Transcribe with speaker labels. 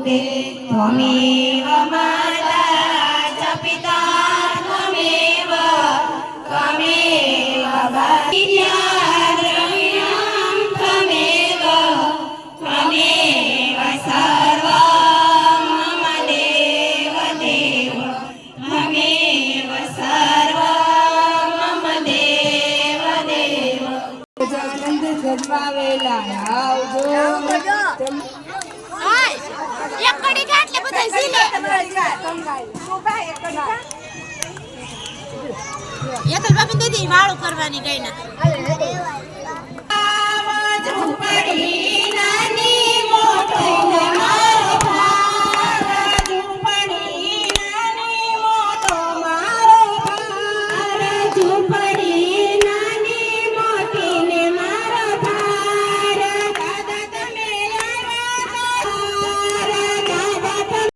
Speaker 1: ते त्वमेव माता च पिता त्वमेव त्वमेव विद्याद्रविणं त्वमेव त्वमेव सर्वं मम देव देव त्वमेव सर्वं मम देव देव
Speaker 2: આનંદ જન્માવેલા આવજો
Speaker 3: એક કડી ગાંઠ લે બધા સીલે યતલ બાપી દીદી વાળું કરવાની કઈ ના